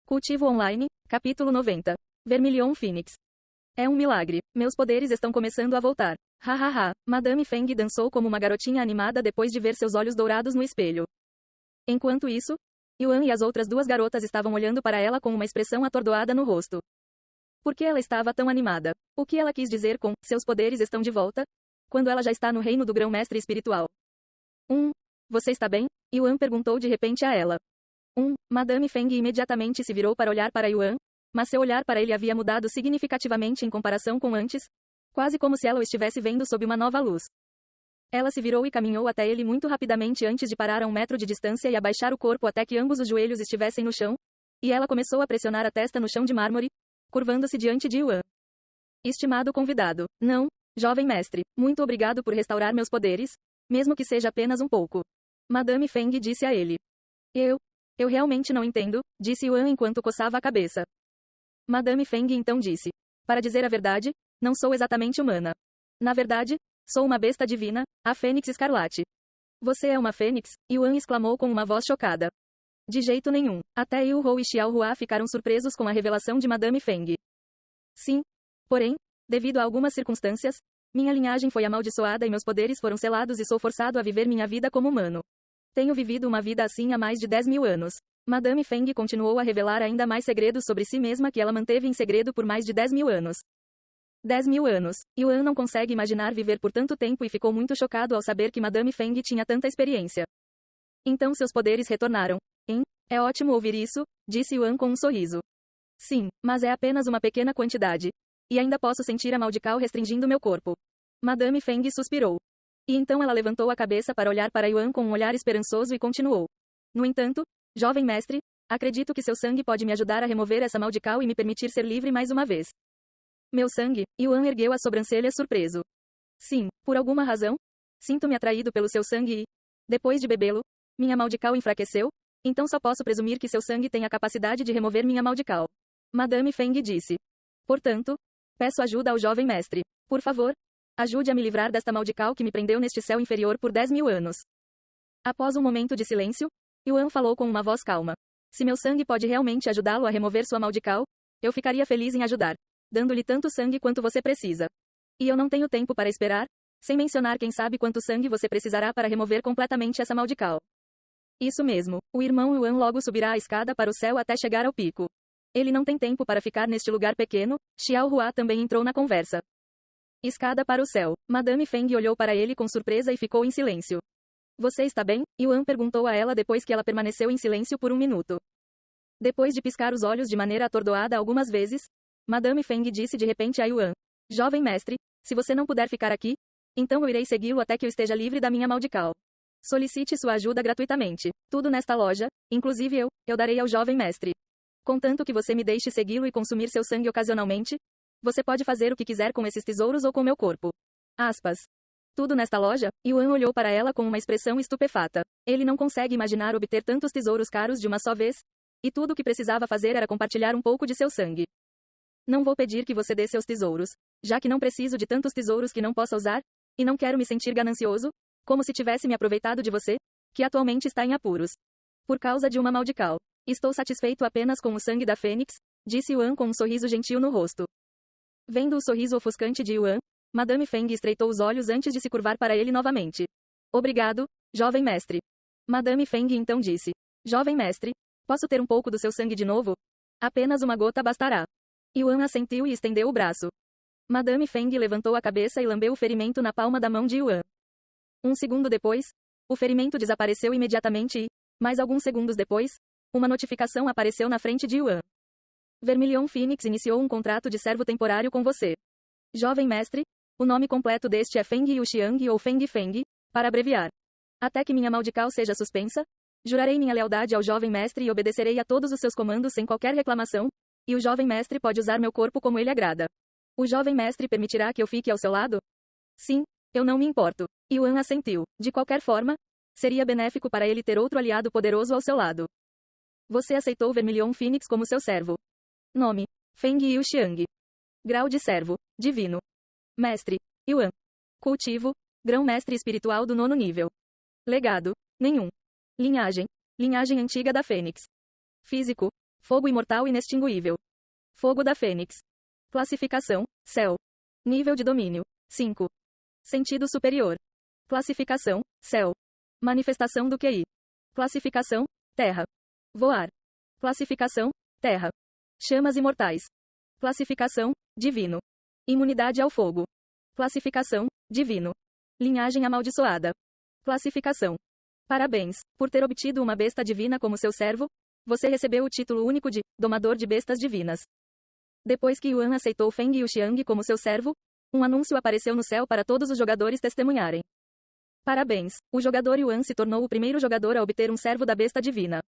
Cultivo Online, capítulo 90. Vermilion Phoenix. É um milagre. Meus poderes estão começando a voltar. Hahaha. Madame Feng dançou como uma garotinha animada depois de ver seus olhos dourados no espelho. Enquanto isso, Yuan e as outras duas garotas estavam olhando para ela com uma expressão atordoada no rosto. Por que ela estava tão animada? O que ela quis dizer com seus poderes estão de volta? Quando ela já está no reino do grão-mestre espiritual. Você está bem? Yuan perguntou de repente a ela. Madame Feng imediatamente se virou para olhar para Yuan, mas seu olhar para ele havia mudado significativamente em comparação com antes, quase como se ela o estivesse vendo sob uma nova luz. Ela se virou e caminhou até ele muito rapidamente antes de parar a 1 metro de distância e abaixar o corpo até que ambos os joelhos estivessem no chão, e ela começou a pressionar a testa no chão de mármore, curvando-se diante de Yuan. Estimado convidado, não, jovem mestre, muito obrigado por restaurar meus poderes, mesmo que seja apenas um pouco. Madame Feng disse a ele. Eu realmente não entendo, disse Yuan enquanto coçava a cabeça. Madame Feng então disse. Para dizer a verdade, não sou exatamente humana. Na verdade, sou uma besta divina, a Fênix Escarlate. Você é uma fênix? Yuan exclamou com uma voz chocada. De jeito nenhum. Até Yu Hou e Xiao Hua ficaram surpresos com a revelação de Madame Feng. Sim. Porém, devido a algumas circunstâncias, minha linhagem foi amaldiçoada e meus poderes foram selados e sou forçado a viver minha vida como humano. Tenho vivido uma vida assim há mais de 10.000 anos. Madame Feng continuou a revelar ainda mais segredos sobre si mesma que ela manteve em segredo por mais de 10.000 anos. 10.000 anos. Yuan não consegue imaginar viver por tanto tempo e ficou muito chocado ao saber que Madame Feng tinha tanta experiência. Então seus poderes retornaram. É ótimo ouvir isso, disse Yuan com um sorriso. Sim, mas é apenas uma pequena quantidade. E ainda posso sentir a Maldical restringindo meu corpo. Madame Feng suspirou. E então ela levantou a cabeça para olhar para Yuan com um olhar esperançoso e continuou. No entanto, jovem mestre, acredito que seu sangue pode me ajudar a remover essa Maldical e me permitir ser livre mais uma vez. Meu sangue? Yuan ergueu as sobrancelhas surpreso. Sim, por alguma razão? Sinto-me atraído pelo seu sangue e, depois de bebê-lo, minha Maldical enfraqueceu, então só posso presumir que seu sangue tem a capacidade de remover minha Maldical. Madame Feng disse. Portanto, peço ajuda ao jovem mestre. Por favor, ajude a me livrar desta Maldical que me prendeu neste céu inferior por 10.000 anos. Após um momento de silêncio, Yuan falou com uma voz calma. Se meu sangue pode realmente ajudá-lo a remover sua Maldical, eu ficaria feliz em ajudar, dando-lhe tanto sangue quanto você precisa. E eu não tenho tempo para esperar, sem mencionar quem sabe quanto sangue você precisará para remover completamente essa Maldical. Isso mesmo, o irmão Yuan logo subirá a escada para o céu até chegar ao pico. Ele não tem tempo para ficar neste lugar pequeno, Xiao Hua também entrou na conversa. Escada para o céu. Madame Feng olhou para ele com surpresa e ficou em silêncio. Você está bem? Yuan perguntou a ela depois que ela permaneceu em silêncio por 1 minuto. Depois de piscar os olhos de maneira atordoada algumas vezes, Madame Feng disse de repente a Yuan. Jovem mestre, se você não puder ficar aqui, então eu irei segui-lo até que eu esteja livre da minha Maldical. Solicite sua ajuda gratuitamente. Tudo nesta loja, inclusive eu darei ao jovem mestre. Contanto que você me deixe segui-lo e consumir seu sangue ocasionalmente, você pode fazer o que quiser com esses tesouros ou com meu corpo. Aspas. Tudo nesta loja? Yuan olhou para ela com uma expressão estupefata. Ele não consegue imaginar obter tantos tesouros caros de uma só vez, e tudo o que precisava fazer era compartilhar um pouco de seu sangue. Não vou pedir que você dê seus tesouros, já que não preciso de tantos tesouros que não possa usar, e não quero me sentir ganancioso, como se tivesse me aproveitado de você, que atualmente está em apuros. Por causa de uma Maldical. Estou satisfeito apenas com o sangue da Fênix, disse Yuan com um sorriso gentil no rosto. Vendo o sorriso ofuscante de Yuan, Madame Feng estreitou os olhos antes de se curvar para ele novamente. Obrigado, jovem mestre. Madame Feng então disse. Jovem mestre, posso ter um pouco do seu sangue de novo? Apenas uma gota bastará. Yuan assentiu e estendeu o braço. Madame Feng levantou a cabeça e lambeu o ferimento na palma da mão de Yuan. 1 segundo depois, o ferimento desapareceu imediatamente e, mais alguns segundos depois, uma notificação apareceu na frente de Yuan. Vermilion Phoenix iniciou um contrato de servo temporário com você. Jovem mestre, o nome completo deste é Feng Yuxiang ou Feng Feng, para abreviar. Até que minha Maldical seja suspensa, jurarei minha lealdade ao jovem mestre e obedecerei a todos os seus comandos sem qualquer reclamação, e o jovem mestre pode usar meu corpo como ele agrada. O jovem mestre permitirá que eu fique ao seu lado? Sim, eu não me importo. Yuan assentiu. De qualquer forma, seria benéfico para ele ter outro aliado poderoso ao seu lado. Você aceitou Vermilion Phoenix como seu servo. Nome: Feng Yuxiang. Grau de servo: divino. Mestre: Yuan. Cultivo: grão-mestre espiritual do 9º nível. Legado: nenhum. Linhagem: linhagem antiga da Fênix. Físico: Fogo imortal inextinguível. Fogo da Fênix. Classificação: Céu. Nível de domínio: 5. Sentido superior. Classificação: Céu. Manifestação do QI. Classificação: Terra. Voar. Classificação: Terra. Chamas imortais. Classificação: Divino. Imunidade ao fogo. Classificação: Divino. Linhagem amaldiçoada. Classificação: Parabéns, por ter obtido uma besta divina como seu servo. Você recebeu o título único de Domador de Bestas Divinas. Depois que Yuan aceitou Feng Yuxiang como seu servo, um anúncio apareceu no céu para todos os jogadores testemunharem. Parabéns, o jogador Yuan se tornou o primeiro jogador a obter um servo da besta divina.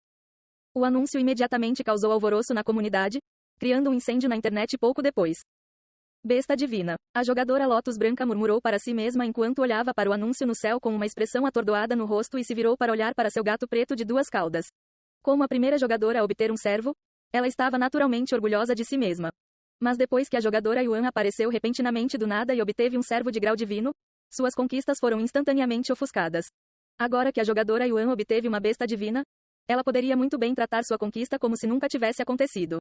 O anúncio imediatamente causou alvoroço na comunidade, criando um incêndio na internet pouco depois. Besta divina. A jogadora Lotus Branca murmurou para si mesma enquanto olhava para o anúncio no céu com uma expressão atordoada no rosto e se virou para olhar para seu gato preto de 2 caudas. Como a primeira jogadora a obter um servo, ela estava naturalmente orgulhosa de si mesma. Mas depois que a jogadora Yuan apareceu repentinamente do nada e obteve um servo de grau divino, suas conquistas foram instantaneamente ofuscadas. Agora que a jogadora Yuan obteve uma besta divina, ela poderia muito bem tratar sua conquista como se nunca tivesse acontecido.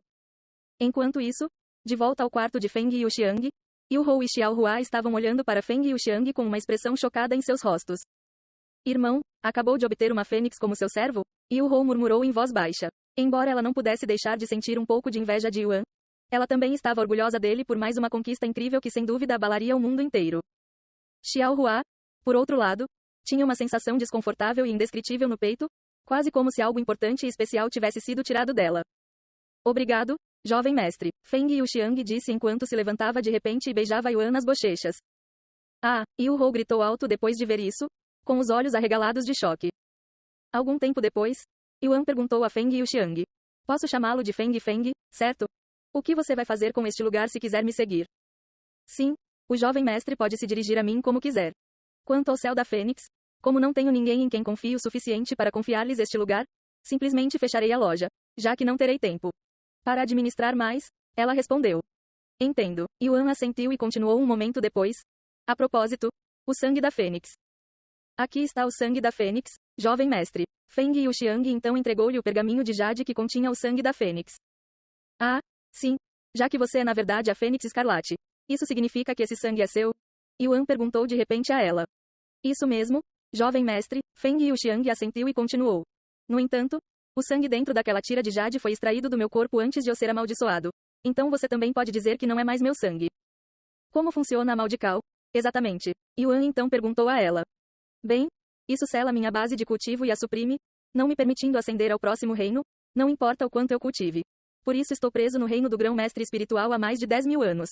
Enquanto isso, de volta ao quarto de Feng Yuxiang, Yu Hou e Xiao Hua estavam olhando para Feng Yuxiang com uma expressão chocada em seus rostos. Irmão, acabou de obter uma fênix como seu servo? Yu Hou murmurou em voz baixa. Embora ela não pudesse deixar de sentir um pouco de inveja de Yuan, ela também estava orgulhosa dele por mais uma conquista incrível que sem dúvida abalaria o mundo inteiro. Xiao Hua, por outro lado, tinha uma sensação desconfortável e indescritível no peito, quase como se algo importante e especial tivesse sido tirado dela. Obrigado, jovem mestre, Feng Yuxiang disse enquanto se levantava de repente e beijava Yuan nas bochechas. Ah, Yu Hou gritou alto depois de ver isso, com os olhos arregalados de choque. Algum tempo depois, Yuan perguntou a Feng Yuxiang. Posso chamá-lo de Feng Feng, certo? O que você vai fazer com este lugar se quiser me seguir? Sim, o jovem mestre pode se dirigir a mim como quiser. Quanto ao céu da Fênix, como não tenho ninguém em quem confio o suficiente para confiar-lhes este lugar, simplesmente fecharei a loja, já que não terei tempo para administrar mais, ela respondeu. Entendo. Yuan assentiu e continuou um momento depois. A propósito, o sangue da Fênix. Aqui está o sangue da Fênix, jovem mestre. Feng Yuxiang então entregou-lhe o pergaminho de jade que continha o sangue da Fênix. Ah, sim, já que você é na verdade a Fênix Escarlate. Isso significa que esse sangue é seu? Yuan perguntou de repente a ela. Isso mesmo, jovem mestre, Feng Yuxiang assentiu e continuou. No entanto, o sangue dentro daquela tira de jade foi extraído do meu corpo antes de eu ser amaldiçoado. Então você também pode dizer que não é mais meu sangue. Como funciona a Maldical? Exatamente. Yuan então perguntou a ela. Bem, isso sela minha base de cultivo e a suprime, não me permitindo ascender ao próximo reino, não importa o quanto eu cultive. Por isso estou preso no reino do grão-mestre espiritual há mais de 10.000 anos.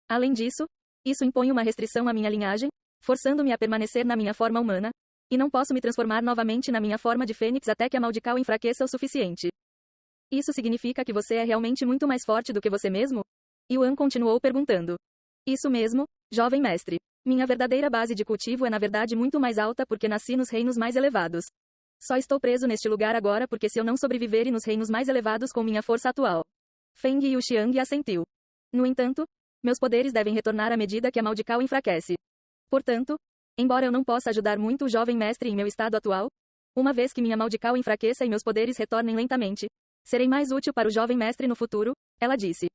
Além disso, isso impõe uma restrição à minha linhagem, forçando-me a permanecer na minha forma humana, e não posso me transformar novamente na minha forma de fênix até que a Maldical enfraqueça o suficiente. Isso significa que você é realmente muito mais forte do que você mesmo? Yuan continuou perguntando. Isso mesmo, jovem mestre. Minha verdadeira base de cultivo é na verdade muito mais alta porque nasci nos reinos mais elevados. Só estou preso neste lugar agora porque se eu não sobreviver e nos reinos mais elevados com minha força atual. Feng Yuxiang assentiu. No entanto, meus poderes devem retornar à medida que a Maldical enfraquece. Portanto, embora eu não possa ajudar muito o jovem mestre em meu estado atual, uma vez que minha Maldical enfraqueça e meus poderes retornem lentamente, serei mais útil para o jovem mestre no futuro, ela disse.